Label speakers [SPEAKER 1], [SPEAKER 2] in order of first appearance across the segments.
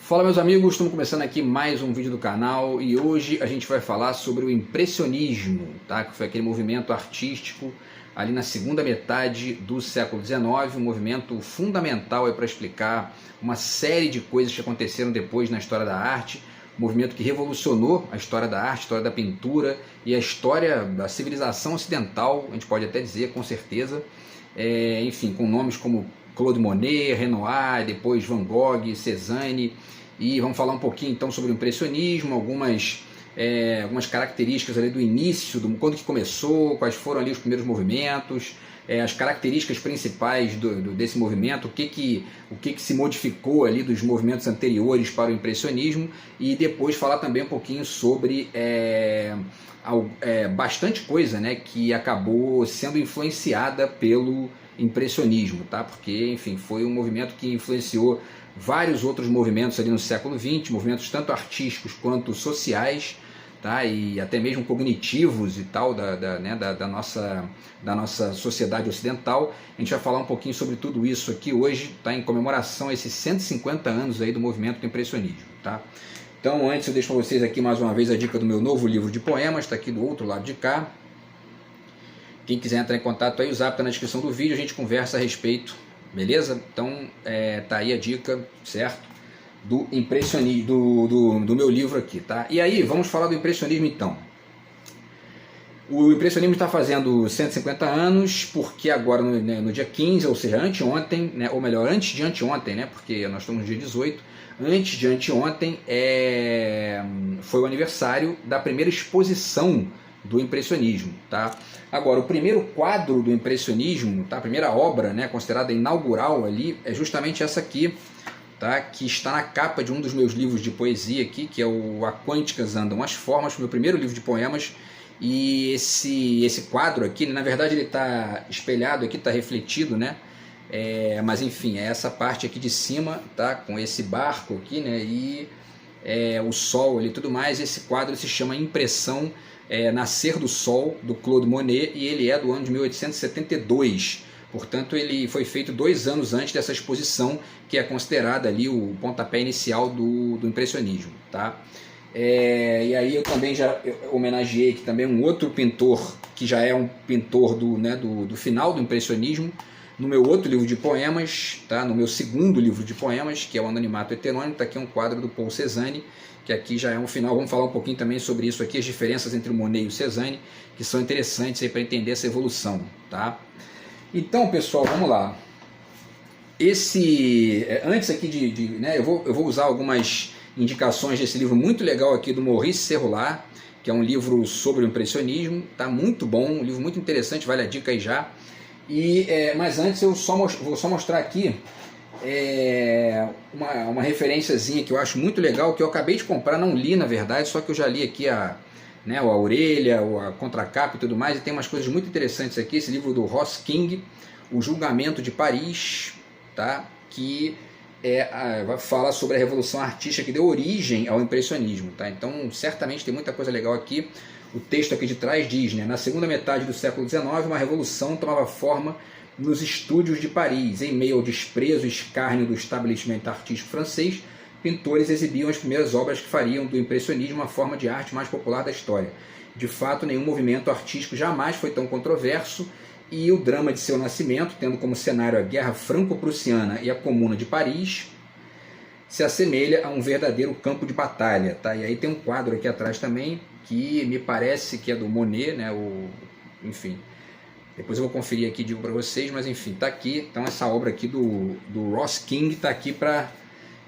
[SPEAKER 1] Fala meus amigos, estamos começando aqui mais um vídeo do canal e hoje a gente vai falar sobre o impressionismo, tá? Que foi aquele movimento artístico ali na segunda metade do século XIX, um movimento fundamental para explicar uma série de coisas que aconteceram depois na história da arte, um movimento que revolucionou a história da arte, a história da pintura e a história da civilização ocidental, a gente pode até dizer com certeza, enfim, com nomes como Claude Monet, Renoir, depois Van Gogh, Cézanne, e vamos falar um pouquinho então sobre o impressionismo, algumas características ali do início, quando que começou, quais foram ali os primeiros movimentos, as características principais desse movimento, o que se modificou ali dos movimentos anteriores para o impressionismo, e depois falar também um pouquinho sobre bastante coisa, né, que acabou sendo influenciada pelo impressionismo, tá? Porque, enfim, foi um movimento que influenciou vários outros movimentos ali no século XX, movimentos tanto artísticos quanto sociais, tá? E até mesmo cognitivos e tal da nossa sociedade ocidental. A gente vai falar um pouquinho sobre tudo isso aqui hoje, tá? Em comemoração a esses 150 anos aí do movimento do impressionismo, tá? Então, antes eu deixo para vocês aqui mais uma vez a dica do meu novo livro de poemas, está aqui do outro lado de cá. Quem quiser entrar em contato aí, o zap está na descrição do vídeo, a gente conversa a respeito, beleza? Então, tá aí a dica, certo? Do impressionismo, do meu livro aqui, tá? E aí, vamos falar do impressionismo então. O impressionismo está fazendo 150 anos, porque agora no dia 15, ou seja, anteontem, né, ou melhor, antes de anteontem, né, porque nós estamos no dia 18, antes de anteontem foi o aniversário da primeira exposição do impressionismo, tá? Agora, o primeiro quadro do impressionismo, tá? A primeira obra, né, considerada inaugural ali, é justamente essa aqui, tá? Que está na capa de um dos meus livros de poesia aqui, que é o A Quânticas Andam as Formas, meu primeiro livro de poemas. E esse quadro aqui, na verdade ele está espelhado aqui, está refletido, né? Mas enfim, é essa parte aqui de cima, tá? Com esse barco aqui, né? E o sol ali e tudo mais. Esse quadro se chama Impressão Nascer do Sol, do Claude Monet, e ele é do ano de 1872. Portanto, ele foi feito 2 anos antes dessa exposição, que é considerada ali o pontapé inicial do impressionismo, tá? E aí eu também já homenageei aqui também um outro pintor, que já é um pintor do final do impressionismo, no meu outro livro de poemas, tá? No meu segundo livro de poemas, que é o Anonimato Heterônimo, está aqui um quadro do Paul Cézanne, que aqui já é um final. Vamos falar um pouquinho também sobre isso aqui, as diferenças entre o Monet e o Cézanne, que são interessantes para entender essa evolução, tá? Então, pessoal, vamos lá. Antes aqui né, eu vou usar algumas indicações desse livro muito legal aqui do Maurice Serroulard, que é um livro sobre o impressionismo, tá muito bom, um livro muito interessante, vale a dica aí já. Mas antes eu vou só mostrar aqui uma referenciazinha que eu acho muito legal, que eu acabei de comprar, não li na verdade, só que eu já li aqui a orelha, a contracapa e tudo mais, e tem umas coisas muito interessantes aqui. Esse livro do Ross King, O Julgamento de Paris, tá? Que vai falar sobre a revolução artística que deu origem ao impressionismo, tá? Então certamente tem muita coisa legal aqui. O texto aqui de trás diz, né, na segunda metade do século XIX, uma revolução tomava forma nos estúdios de Paris. Em meio ao desprezo e escárnio do estabelecimento artístico francês, pintores exibiam as primeiras obras que fariam do impressionismo uma forma de arte mais popular da história. De fato, nenhum movimento artístico jamais foi tão controverso, e o drama de seu nascimento, tendo como cenário a Guerra Franco-Prussiana e a Comuna de Paris, se assemelha a um verdadeiro campo de batalha, tá? E aí tem um quadro aqui atrás também, que me parece que é do Monet, né? Enfim, depois eu vou conferir aqui e digo para vocês, mas enfim, tá aqui. Então essa obra aqui do Ross King tá aqui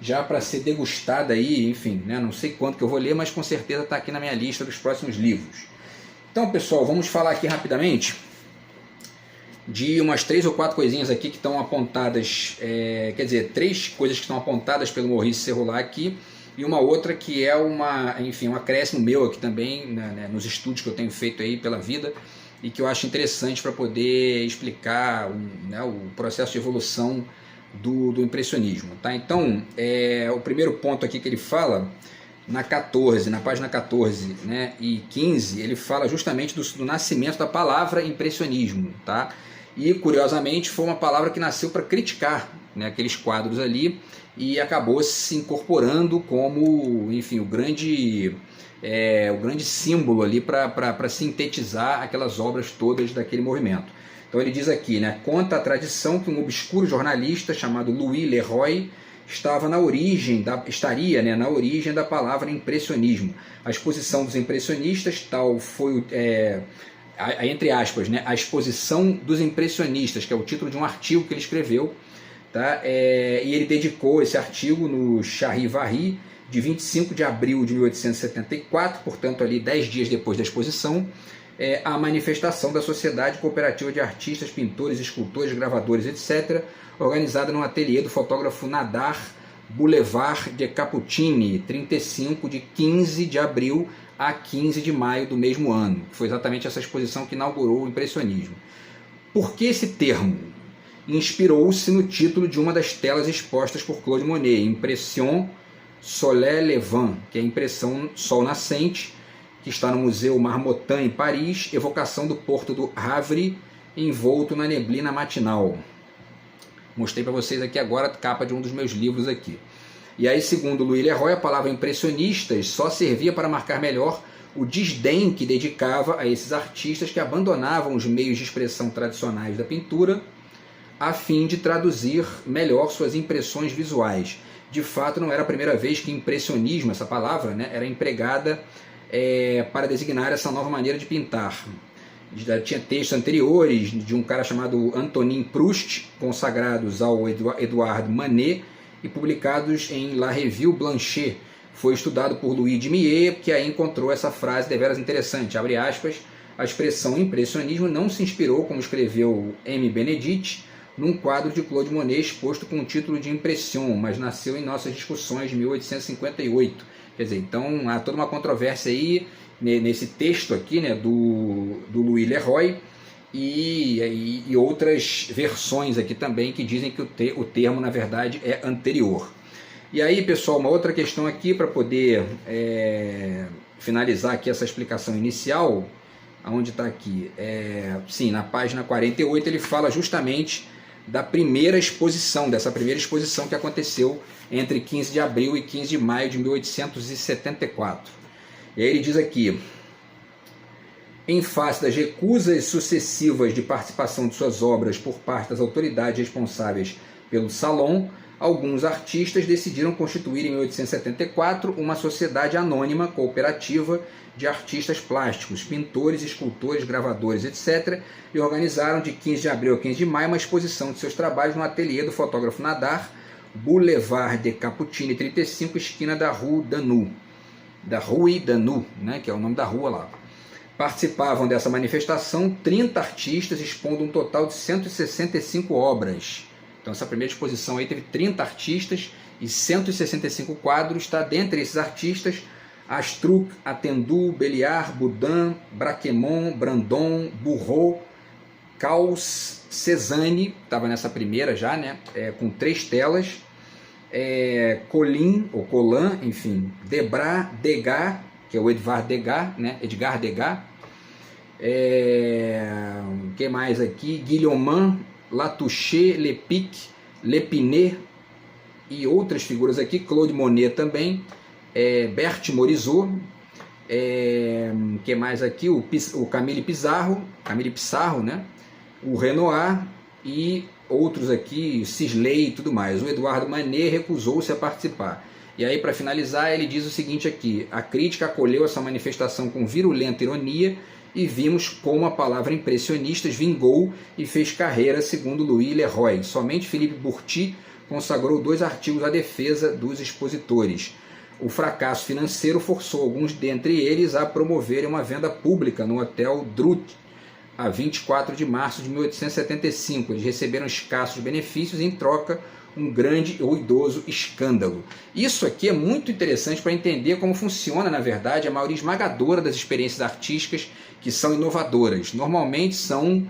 [SPEAKER 1] já para ser degustada aí, enfim, né? Não sei quanto que eu vou ler, mas com certeza está aqui na minha lista dos próximos livros. Então, pessoal, vamos falar aqui rapidamente de umas 3 ou 4 coisinhas aqui que estão apontadas, quer dizer, 3 coisas que estão apontadas pelo Maurice Serroulard aqui, e uma outra que é um acréscimo meu aqui também, né, nos estudos que eu tenho feito aí pela vida, e que eu acho interessante para poder explicar o processo de evolução do impressionismo, tá? Então, o primeiro ponto aqui que ele fala, na página 14, né, e 15, ele fala justamente do nascimento da palavra impressionismo, tá? E, curiosamente, foi uma palavra que nasceu para criticar, né, aqueles quadros ali, e acabou se incorporando como, enfim, o grande símbolo ali para sintetizar aquelas obras todas daquele movimento. Então ele diz aqui, né, conta a tradição que um obscuro jornalista chamado Louis Leroy estaria na origem da palavra impressionismo. A exposição dos impressionistas, tal foi, entre aspas, né, a exposição dos impressionistas, que é o título de um artigo que ele escreveu, tá? E ele dedicou esse artigo no Charivari, de 25 de abril de 1874, portanto ali 10 dias depois da exposição, a manifestação da Sociedade Cooperativa de Artistas, Pintores, Escultores, Gravadores, etc., organizada no ateliê do fotógrafo Nadar Boulevard de Cappuccini, 35 de 15 de abril a 15 de maio do mesmo ano. Foi exatamente essa exposição que inaugurou o impressionismo. Por que esse termo? Inspirou-se no título de uma das telas expostas por Claude Monet, Impression Soleil Levant, que é a impressão Sol Nascente, que está no Museu Marmottan em Paris, evocação do porto do Havre, envolto na neblina matinal. Mostrei para vocês aqui agora a capa de um dos meus livros aqui. E aí, segundo Louis Leroy, a palavra impressionistas só servia para marcar melhor o desdém que dedicava a esses artistas que abandonavam os meios de expressão tradicionais da pintura a fim de traduzir melhor suas impressões visuais. De fato, não era a primeira vez que impressionismo, essa palavra, né, era empregada para designar essa nova maneira de pintar. Já tinha textos anteriores de um cara chamado Antonin Proust, consagrados ao Edouard Manet e publicados em La Revue Blanchet. Foi estudado por Louis de Millet, que aí encontrou essa frase deveras interessante, abre aspas, a expressão impressionismo não se inspirou, como escreveu M. Benedict, num quadro de Claude Monet exposto com o título de Impression, mas nasceu em nossas discussões de 1858. Quer dizer, então há toda uma controvérsia aí nesse texto aqui, né, do Louis Leroy e outras versões aqui também que dizem que o termo, na verdade, é anterior. E aí, pessoal, uma outra questão aqui para poder finalizar aqui essa explicação inicial, aonde está aqui? Sim, na página 48 ele fala justamente dessa primeira exposição que aconteceu entre 15 de abril e 15 de maio de 1874. E aí ele diz aqui, em face das recusas sucessivas de participação de suas obras por parte das autoridades responsáveis pelo Salon, alguns artistas decidiram constituir em 1874 uma sociedade anônima cooperativa de artistas plásticos, pintores, escultores, gravadores, etc., e organizaram de 15 de abril a 15 de maio uma exposição de seus trabalhos no ateliê do fotógrafo Nadar, Boulevard de Cappuccini 35, esquina da Rue Danu, né, que é o nome da rua lá. Participavam dessa manifestação 30 artistas, expondo um total de 165 obras. Então essa primeira exposição aí teve 30 artistas e 165 quadros, tá? Dentre esses artistas, Astruc, Attendu, Belliard, Boudin, Braquemont, Brandon, Bourreau, Caus, Cézanne, estava nessa primeira já, né? Com 3 telas, Colin, ou Colin, enfim, Debras, Degas, que é o Edvard Degas, né? Edgar Degas, que mais aqui? Guillaumin, Latouche, Lepic, Lepinet e outras figuras aqui, Claude Monet também, Berthe Morisot, que mais aqui? O Camille Pissarro, né? O Renoir e outros aqui, Sisley e tudo mais. O Eduardo Manet recusou-se a participar. E aí, para finalizar, ele diz o seguinte aqui, a crítica acolheu essa manifestação com virulenta ironia e vimos como a palavra impressionistas vingou e fez carreira, segundo Louis Leroy. Somente Philippe Bourti consagrou 2 artigos à defesa dos expositores. O fracasso financeiro forçou alguns dentre eles a promoverem uma venda pública no Hotel Drut, a 24 de março de 1875. Eles receberam escassos benefícios e, em troca, um grande e ruidoso escândalo. Isso aqui é muito interessante para entender como funciona, na verdade, a maioria esmagadora das experiências artísticas que são inovadoras. Normalmente são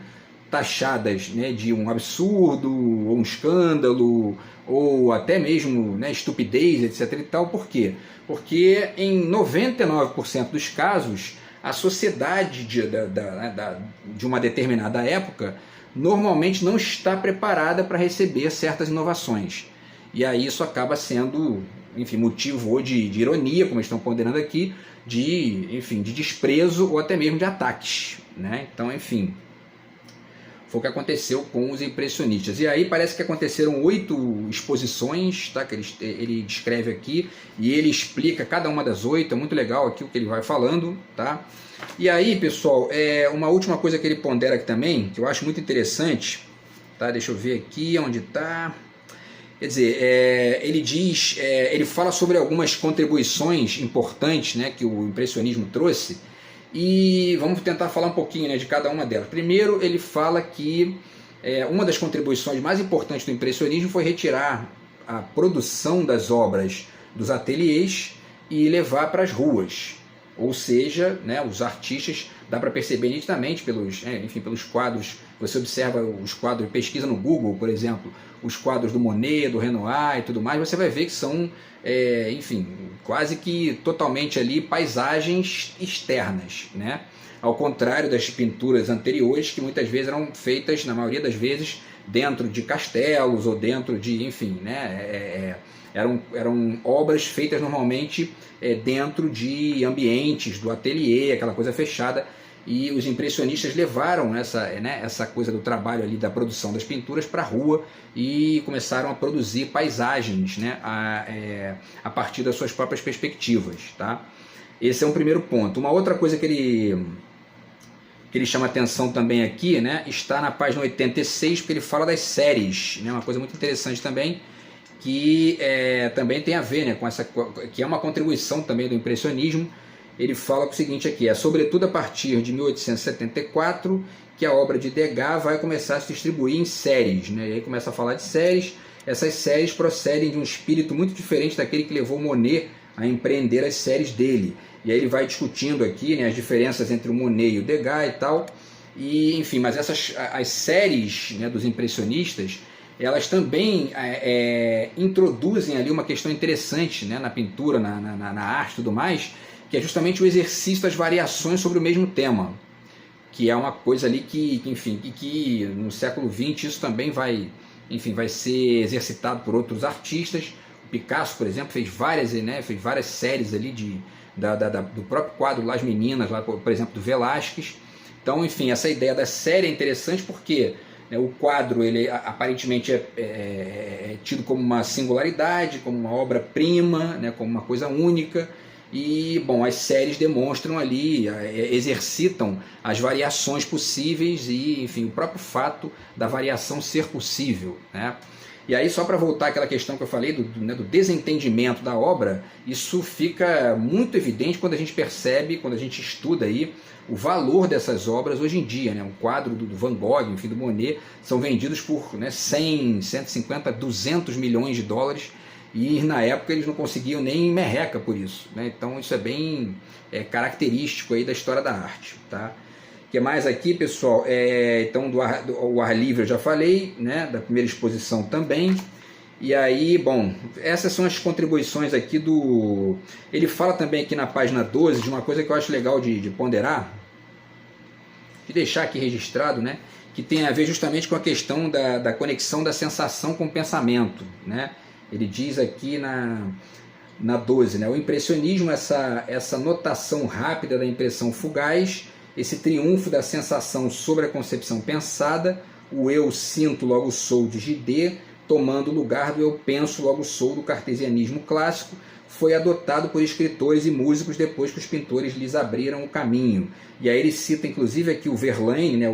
[SPEAKER 1] taxadas, né, de um absurdo, ou um escândalo, ou até mesmo, né, estupidez, etc. e tal. Por quê? Porque em 99% dos casos, a sociedade de uma determinada época normalmente não está preparada para receber certas inovações. e aí isso acaba sendo, enfim, motivo de ironia, como estão ponderando aqui, enfim, de desprezo ou até mesmo de ataques, né? Então, enfim, foi o que aconteceu com os impressionistas. E aí parece que aconteceram 8 exposições, tá? Que ele descreve aqui, e ele explica cada uma das 8, é muito legal aqui o que ele vai falando, tá? E aí, pessoal, uma última coisa que ele pondera aqui também, que eu acho muito interessante, tá? Deixa eu ver aqui onde está. Quer dizer, ele fala sobre algumas contribuições importantes, né, que o impressionismo trouxe, e vamos tentar falar um pouquinho, né, de cada uma delas. Primeiro, ele fala que uma das contribuições mais importantes do impressionismo foi retirar a produção das obras dos ateliês e levar para as ruas. Ou seja, né, os artistas, dá para perceber nitidamente pelos quadros. Você observa os quadros, pesquisa no Google, por exemplo, os quadros do Monet, do Renoir e tudo mais, você vai ver que são, enfim, quase que totalmente ali paisagens externas, né? Ao contrário das pinturas anteriores, que muitas vezes eram feitas, na maioria das vezes, dentro de castelos ou dentro de, enfim, né? Eram obras feitas normalmente dentro de ambientes do ateliê, aquela coisa fechada, e os impressionistas levaram essa coisa do trabalho ali da produção das pinturas para a rua e começaram a produzir paisagens, né, a partir das suas próprias perspectivas, tá? Esse é um primeiro ponto. Uma outra coisa que ele chama atenção também aqui, né, está na página 86, porque ele fala das séries, né, uma coisa muito interessante também, que também tem a ver, né, com essa, que é uma contribuição também do impressionismo. Ele fala o seguinte aqui, sobretudo a partir de 1874 que a obra de Degas vai começar a se distribuir em séries, né? E aí começa a falar de séries. Essas séries procedem de um espírito muito diferente daquele que levou Monet a empreender as séries dele. E aí ele vai discutindo aqui, né, as diferenças entre o Monet e o Degas e tal. E, enfim, mas as séries, né, dos impressionistas, elas também introduzem ali uma questão interessante, né, na pintura, na arte e tudo mais, que é justamente o exercício das variações sobre o mesmo tema, que é uma coisa ali que no século XX isso também vai ser exercitado por outros artistas. O Picasso, por exemplo, fez várias séries ali do próprio quadro Las Meninas, lá, por exemplo, do Velázquez. Então, enfim, essa ideia da série é interessante porque, né, o quadro ele aparentemente é tido como uma singularidade, como uma obra-prima, né, como uma coisa única. E, bom, as séries demonstram ali, exercitam as variações possíveis e, enfim, o próprio fato da variação ser possível, né? E aí, só para voltar àquela questão que eu falei do desentendimento da obra, isso fica muito evidente quando a gente percebe, quando a gente estuda aí o valor dessas obras hoje em dia, né? Um quadro do Van Gogh, enfim, do Monet, são vendidos por, né, 100, 150, 200 milhões de dólares, e na época eles não conseguiam nem merreca por isso, né? Então isso é bem característico aí da história da arte, tá? O que mais aqui, pessoal? Então o ar livre eu já falei, né? Da primeira exposição também. E aí, bom, essas são as contribuições aqui ele fala também aqui na página 12 de uma coisa que eu acho legal de ponderar, de deixar aqui registrado, né? Que tem a ver justamente com a questão da conexão da sensação com o pensamento, né? Ele diz aqui na 12, né? O impressionismo, essa notação rápida da impressão fugaz, esse triunfo da sensação sobre a concepção pensada, o eu sinto logo sou de Gide, tomando o lugar do eu penso logo sou do cartesianismo clássico, foi adotado por escritores e músicos depois que os pintores lhes abriram o caminho. E aí ele cita inclusive aqui o Verlaine, né?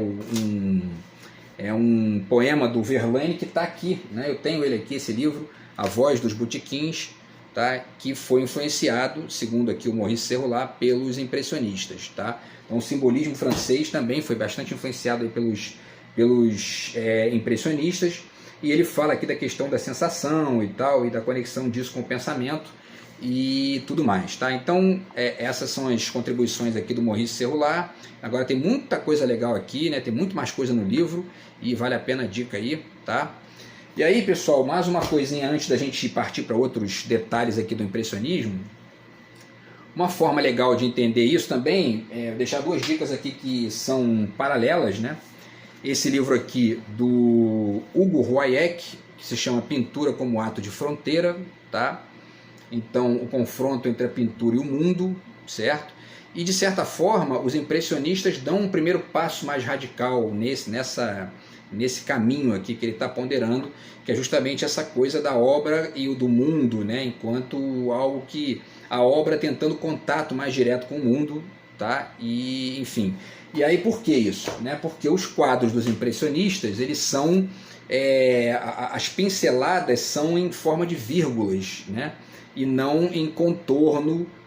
[SPEAKER 1] Um poema do Verlaine que está aqui, né? Eu tenho ele aqui, esse livro, A Voz dos Botequins, tá? Que foi influenciado, segundo aqui o Maurice Serrolat, pelos impressionistas, tá? Então o simbolismo francês também foi bastante influenciado aí pelos impressionistas, e ele fala aqui da questão da sensação e tal, e da conexão disso com o pensamento e tudo mais, tá? Então essas são as contribuições aqui do Maurice Serrolat. Agora tem muita coisa legal aqui, né? Tem muito mais coisa no livro e vale a pena a dica aí, tá? E aí, pessoal, mais uma coisinha antes da gente partir para outros detalhes aqui do impressionismo. Uma forma legal de entender isso também é deixar duas dicas aqui que são paralelas, né? Esse livro aqui do Hugo Royek, que se chama Pintura como Ato de Fronteira, tá? Então, o confronto entre a pintura e o mundo, certo? E, de certa forma, os impressionistas dão um primeiro passo mais radical nesse caminho aqui que ele está ponderando, que é justamente essa coisa da obra e o do mundo, né? Enquanto algo que a obra tentando contato mais direto com o mundo, tá? E, enfim. E aí, por que isso? Né? Porque os quadros dos impressionistas, eles são... as pinceladas são em forma de vírgulas, né? E não em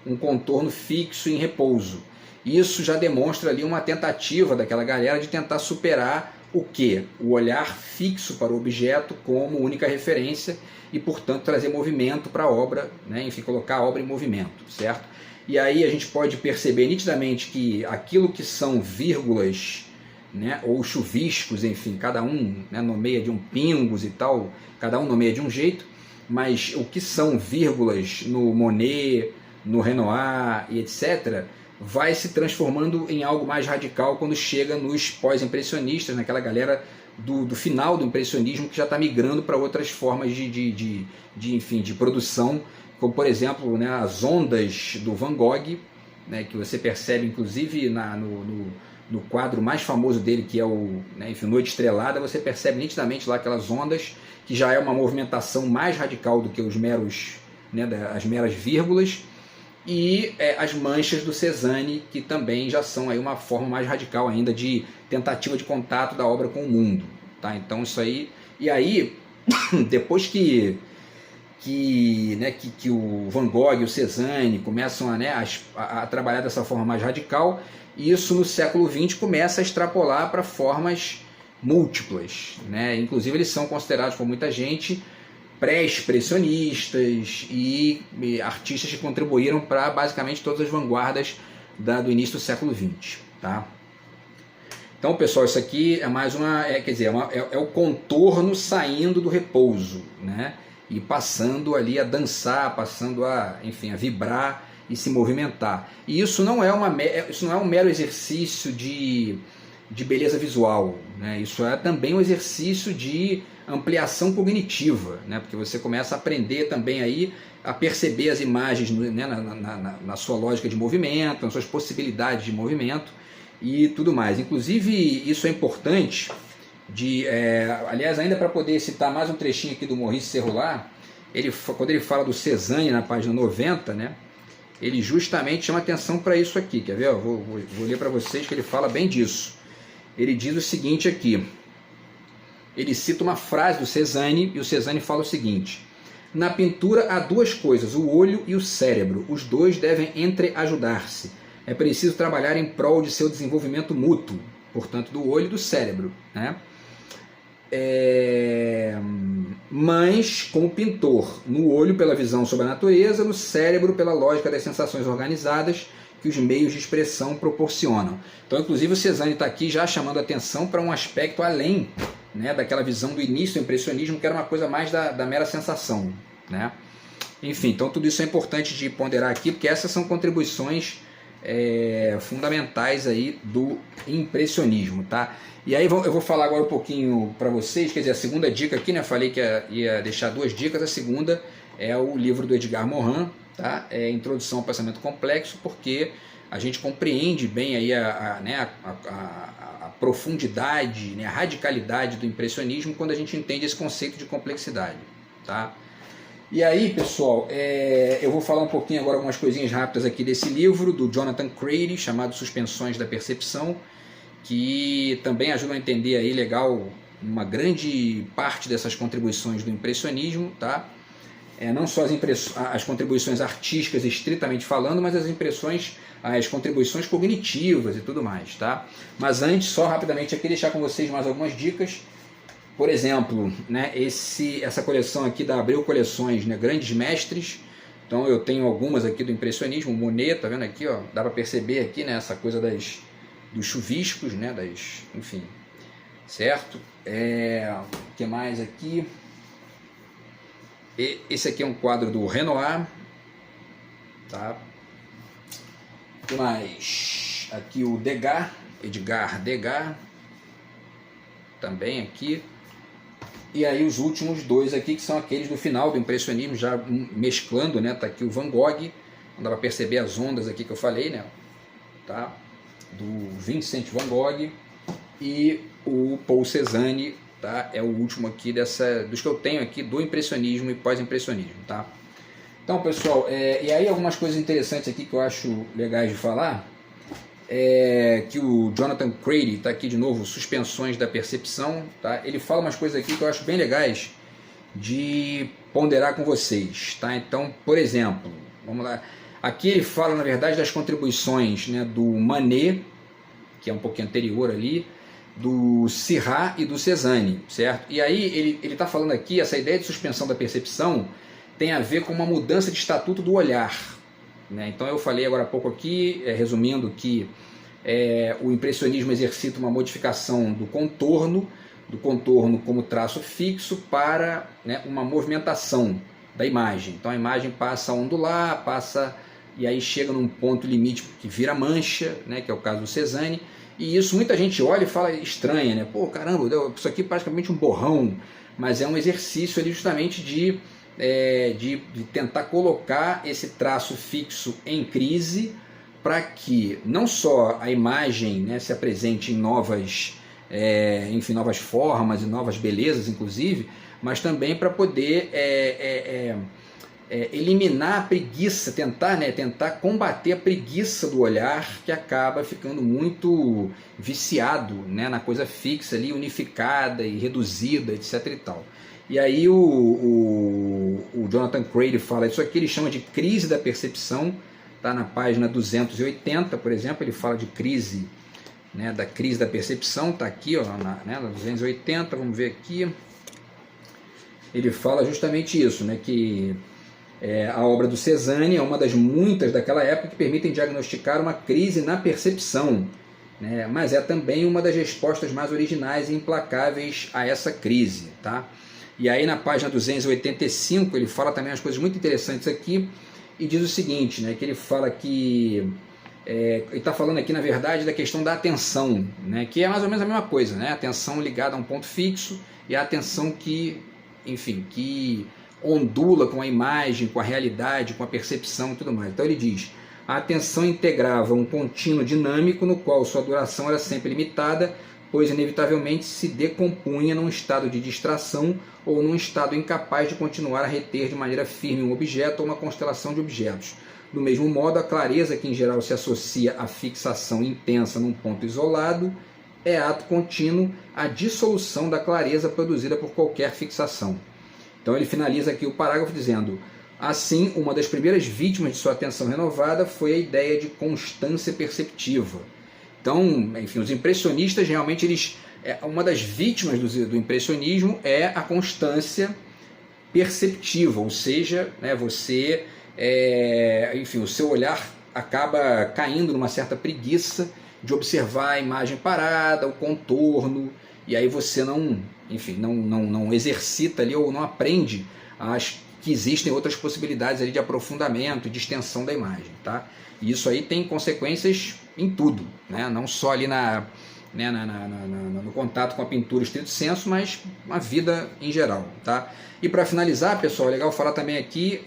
[SPEAKER 1] um contorno fixo em repouso. Isso já demonstra ali uma tentativa daquela galera de tentar superar o quê? O olhar fixo para o objeto como única referência e, portanto, trazer movimento para a obra, né? Enfim, colocar a obra em movimento, certo? E aí a gente pode perceber nitidamente que aquilo que são vírgulas, né, ou chuviscos, enfim, cada um, né, nomeia de um pingos e tal, cada um nomeia de um jeito, mas o que são vírgulas no Monet, no Renoir e etc., vai se transformando em algo mais radical quando chega nos pós-impressionistas, naquela galera do final do impressionismo que já está migrando para outras formas enfim, de produção, como por exemplo, né, as ondas do Van Gogh, né, que você percebe inclusive no quadro mais famoso dele, que é o, né, enfim, Noite Estrelada, você percebe nitidamente lá aquelas ondas, que já é uma movimentação mais radical do que os meros, né, as meras vírgulas, e as manchas do Cézanne, que também já são aí uma forma mais radical ainda de tentativa de contato da obra com o mundo. Tá? Então isso aí... E aí, depois que o Van Gogh e o Cézanne começam a trabalhar dessa forma mais radical, isso no século XX começa a extrapolar para formas múltiplas, né? Inclusive eles são considerados por muita gente pré-expressionistas e artistas que contribuíram para basicamente todas as vanguardas do início do século XX. Tá? Então, pessoal, isso aqui é mais é o contorno saindo do repouso, né? E passando ali a dançar, passando enfim, a vibrar e se movimentar. E isso não é um mero exercício de beleza visual, né? Isso é também um exercício de ampliação cognitiva, né? Porque você começa a aprender também aí a perceber as imagens, né, na sua lógica de movimento, nas suas possibilidades de movimento e tudo mais. Inclusive, isso é importante, aliás, ainda para poder citar mais um trechinho aqui do Maurice Serroulard, quando ele fala do Cézanne na página 90, né, ele justamente chama atenção para isso aqui, quer ver? Eu vou ler para vocês que ele fala bem disso. Ele diz o seguinte aqui, ele cita uma frase do Cézanne, e o Cézanne fala o seguinte: na pintura há duas coisas, o olho e o cérebro, os dois devem entreajudar-se, é preciso trabalhar em prol de seu desenvolvimento mútuo, portanto do olho e do cérebro, né? Mas como pintor, no olho pela visão sobre a natureza, no cérebro pela lógica das sensações organizadas que os meios de expressão proporcionam. Então, inclusive, o Cézanne está aqui já chamando a atenção para um aspecto além, né, daquela visão do início do impressionismo, que era uma coisa mais da mera sensação, né? Enfim, então tudo isso é importante de ponderar aqui, porque essas são contribuições fundamentais aí do impressionismo, tá? E aí eu vou falar agora um pouquinho para vocês, quer dizer, a segunda dica aqui, né? Falei que ia deixar duas dicas, a segunda é o livro do Edgar Morin, tá? Introdução ao Pensamento Complexo, porque a gente compreende bem aí a profundidade, né, a radicalidade do impressionismo quando a gente entende esse conceito de complexidade, tá? E aí, pessoal, eu vou falar um pouquinho agora algumas coisinhas rápidas aqui desse livro do Jonathan Crady, chamado Suspensões da Percepção, que também ajuda a entender aí legal uma grande parte dessas contribuições do impressionismo, tá? Não só as contribuições artísticas estritamente falando, mas as contribuições cognitivas e tudo mais, tá? Mas antes, só rapidamente aqui deixar com vocês mais algumas dicas. Por exemplo, né, essa coleção aqui da Abreu Coleções, né, Grandes Mestres. Então eu tenho algumas aqui do impressionismo, Monet, tá vendo aqui, ó, dá para perceber aqui, né, essa coisa dos chuviscos, né, enfim, certo? O que mais aqui? Esse aqui é um quadro do Renoir, tá? O que mais? Aqui o Degas, Edgar Degas, também aqui. E aí os últimos dois aqui, que são aqueles do final do impressionismo, já mesclando, né? Tá aqui o Van Gogh, não dá para perceber as ondas aqui que eu falei, né? Tá? Do Vincent Van Gogh, e o Paul Cézanne, tá? É o último aqui dos que eu tenho aqui do impressionismo e pós-impressionismo, tá? Então, pessoal, e aí algumas coisas interessantes aqui que eu acho legais de falar, que o Jonathan Crady, está aqui de novo, Suspensões da Percepção, tá? Ele fala umas coisas aqui que eu acho bem legais de ponderar com vocês, tá? Então, por exemplo, vamos lá, aqui ele fala, na verdade, das contribuições, né, do Manet, que é um pouquinho anterior ali, do Seurat e do Cézanne, certo? E aí ele está falando aqui, essa ideia de suspensão da percepção tem a ver com uma mudança de estatuto do olhar, né? Então eu falei agora há pouco aqui, resumindo, que o impressionismo exercita uma modificação do contorno como traço fixo para, né, uma movimentação da imagem. Então a imagem passa a ondular, e aí chega num ponto limite que vira mancha, né, que é o caso do Cézanne, e isso muita gente olha e fala estranha, né? Pô, caramba, isso aqui é praticamente um borrão, mas é um exercício ali justamente de tentar colocar esse traço fixo em crise para que não só a imagem, né, se apresente em novas formas e novas belezas, inclusive, mas também para poder eliminar a preguiça, tentar combater a preguiça do olhar, que acaba ficando muito viciado, né, na coisa fixa ali, unificada e reduzida, etc. e tal. E aí o Jonathan Crady fala, isso aqui ele chama de crise da percepção, tá na página 280, por exemplo, ele fala de crise, né, da crise da percepção, tá aqui, ó, na 280, vamos ver aqui, ele fala justamente isso, né, que a obra do Cézanne é uma das muitas daquela época que permitem diagnosticar uma crise na percepção, né, mas é também uma das respostas mais originais e implacáveis a essa crise, tá? E aí na página 285 ele fala também umas coisas muito interessantes aqui e diz o seguinte, né, que ele fala que ele está falando aqui na verdade da questão da atenção, né, que é mais ou menos a mesma coisa, né, a atenção ligada a um ponto fixo e a atenção que ondula com a imagem, com a realidade, com a percepção e tudo mais. Então ele diz, a atenção integrava um contínuo dinâmico no qual sua duração era sempre limitada, pois inevitavelmente se decompunha num estado de distração ou num estado incapaz de continuar a reter de maneira firme um objeto ou uma constelação de objetos. Do mesmo modo, a clareza que em geral se associa à fixação intensa num ponto isolado é ato contínuo à dissolução da clareza produzida por qualquer fixação. Então ele finaliza aqui o parágrafo dizendo, assim, uma das primeiras vítimas de sua atenção renovada foi a ideia de constância perceptiva. Então, enfim, os impressionistas realmente, uma das vítimas do impressionismo é a constância perceptiva, ou seja, né, o seu olhar acaba caindo numa certa preguiça de observar a imagem parada, o contorno, e aí você não exercita ali ou não aprende que existem outras possibilidades ali de aprofundamento e de extensão da imagem, tá? E isso aí tem consequências em tudo, né? Não só ali no contato com a pintura estrito sensu, mas na vida em geral, tá? E para finalizar, pessoal, é legal falar também aqui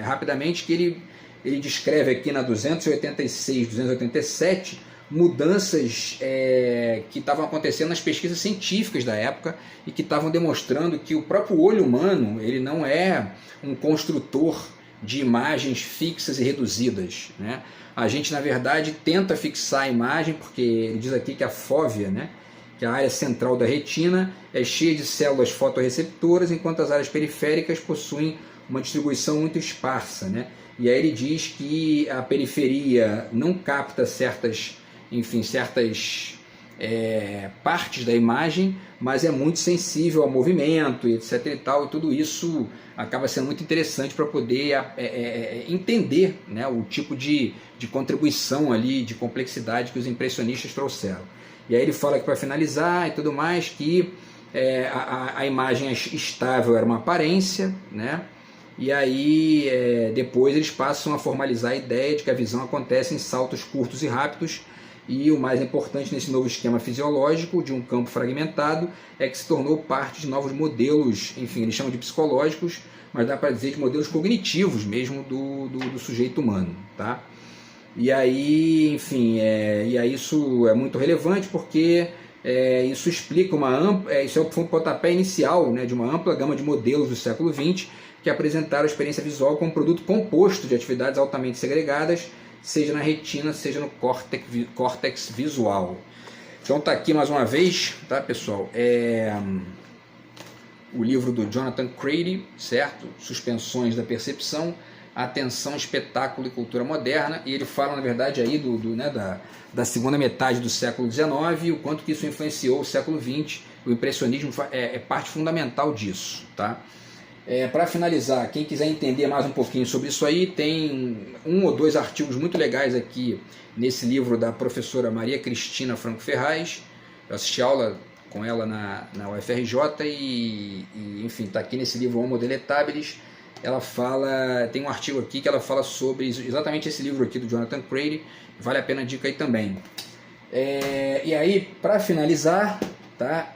[SPEAKER 1] rapidamente que ele descreve aqui na 286, 287 mudanças que estavam acontecendo nas pesquisas científicas da época e que estavam demonstrando que o próprio olho humano ele não é um construtor de imagens fixas e reduzidas, né? A gente, na verdade, tenta fixar a imagem, porque ele diz aqui que a fóvea, né, que a área central da retina é cheia de células fotorreceptoras, enquanto as áreas periféricas possuem uma distribuição muito esparsa, né? E aí ele diz que a periferia não capta certas partes da imagem, mas é muito sensível ao movimento, etc. e tal, e tudo isso acaba sendo muito interessante para poder entender, né, o tipo de contribuição ali, de complexidade que os impressionistas trouxeram. E aí ele fala que, para finalizar e tudo mais, que a imagem estável era uma aparência, né? E aí depois eles passam a formalizar a ideia de que a visão acontece em saltos curtos e rápidos, e o mais importante nesse novo esquema fisiológico de um campo fragmentado é que se tornou parte de novos modelos, enfim, eles chamam de psicológicos, mas dá para dizer de modelos cognitivos mesmo do sujeito humano, tá? E aí, enfim, e aí isso é muito relevante porque isso explica isso foi um pontapé inicial, né, de uma ampla gama de modelos do século XX que apresentaram a experiência visual como produto composto de atividades altamente segregadas, seja na retina, seja no córtex visual. Então tá aqui mais uma vez, tá, pessoal? O livro do Jonathan Crady, certo? Suspensões da Percepção, Atenção, Espetáculo e Cultura Moderna, e ele fala, na verdade, aí da segunda metade do século XIX e o quanto que isso influenciou o século XX. O impressionismo é parte fundamental disso, tá? Para finalizar, quem quiser entender mais um pouquinho sobre isso aí, tem 1 ou 2 artigos muito legais aqui nesse livro da professora Maria Cristina Franco Ferraz. Eu assisti aula com ela na UFRJ e enfim, está aqui nesse livro Homo Deletabilis. Ela fala, tem um artigo aqui que ela fala sobre exatamente esse livro aqui do Jonathan Crady, vale a pena a dica aí também. E aí, para finalizar, tá,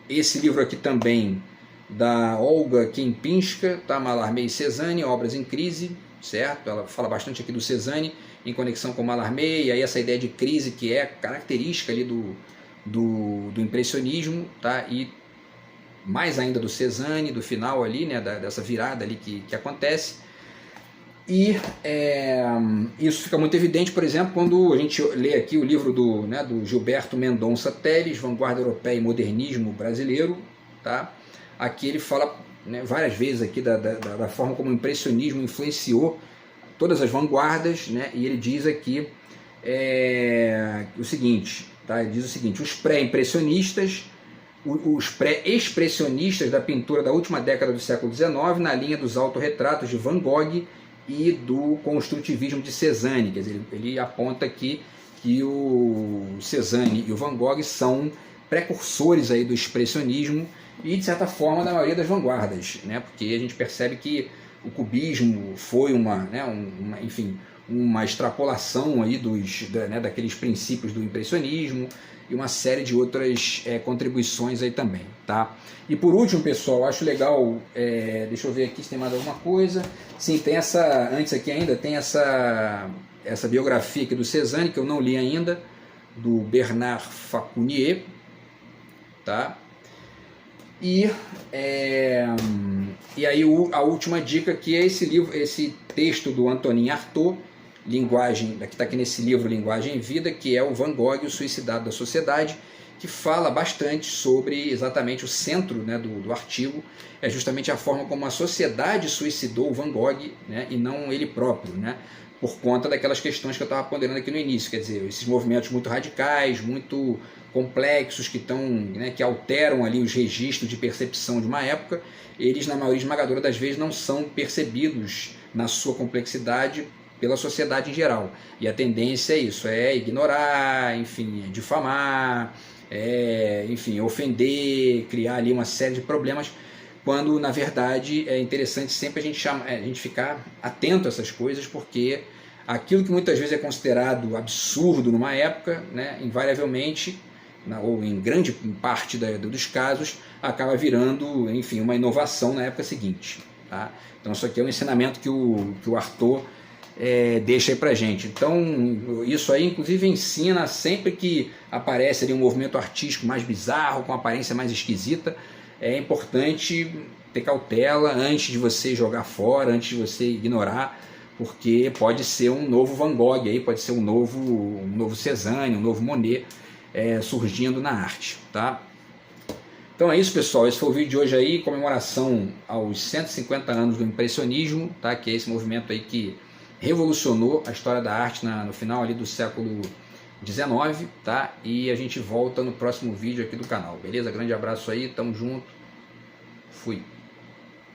[SPEAKER 1] esse livro aqui também da Olga Kempinska, tá, Mallarmé e Cézanne, Obras em Crise, certo? Ela fala bastante aqui do Cézanne em conexão com Mallarmé, e aí essa ideia de crise que é característica ali do impressionismo, tá? E mais ainda do Cézanne, do final ali, né, dessa virada ali que acontece. E isso fica muito evidente, por exemplo, quando a gente lê aqui o livro do Gilberto Mendonça Telles, Vanguarda Europeia e Modernismo Brasileiro, tá? Aqui ele fala, né, várias vezes aqui da forma como o impressionismo influenciou todas as vanguardas, né? E ele diz aqui o seguinte, tá? Ele diz o seguinte: os pré-impressionistas, os pré-expressionistas da pintura da última década do século XIX, na linha dos autorretratos de Van Gogh e do construtivismo de Cézanne. Quer dizer, ele aponta aqui que o Cézanne e o Van Gogh são precursores aí do expressionismo e, de certa forma, da maioria das vanguardas, né? Porque a gente percebe que o cubismo foi uma extrapolação aí daqueles princípios do impressionismo e uma série de outras contribuições aí também, tá? E por último, pessoal, acho legal, deixa eu ver aqui se tem mais alguma coisa. Sim, tem antes aqui ainda, tem essa biografia aqui do Cézanne, que eu não li ainda, do Bernard Facunier, tá? E aí a última dica que é esse texto do Antonin Artaud, que está aqui nesse livro Linguagem e Vida, que é o Van Gogh, o Suicidado da Sociedade, que fala bastante sobre exatamente o centro, né, do artigo, é justamente a forma como a sociedade suicidou o Van Gogh, né, e não ele próprio, né, por conta daquelas questões que eu estava ponderando aqui no início, quer dizer, esses movimentos muito radicais, muito complexos, que alteram ali os registros de percepção de uma época, eles, na maioria esmagadora das vezes, não são percebidos na sua complexidade pela sociedade em geral. E a tendência é isso, ignorar, enfim, difamar, enfim, ofender, criar ali uma série de problemas, quando, na verdade, é interessante sempre a gente ficar atento a essas coisas, porque aquilo que muitas vezes é considerado absurdo numa época, né, invariavelmente, ou em grande parte dos casos, acaba virando, enfim, uma inovação na época seguinte, tá? Então isso aqui é um ensinamento que o Artaud deixa aí pra gente. Então isso aí inclusive ensina, sempre que aparece ali um movimento artístico mais bizarro, com aparência mais esquisita, é importante ter cautela antes de você jogar fora, antes de você ignorar, porque pode ser um novo Van Gogh aí, pode ser um novo Cézanne, um novo Monet surgindo na arte, tá? Então é isso, pessoal, esse foi o vídeo de hoje aí, comemoração aos 150 anos do impressionismo, tá? Que é esse movimento aí que revolucionou a história da arte no final ali do século XIX, tá? E a gente volta no próximo vídeo aqui do canal, beleza? Grande abraço aí, tamo junto, fui!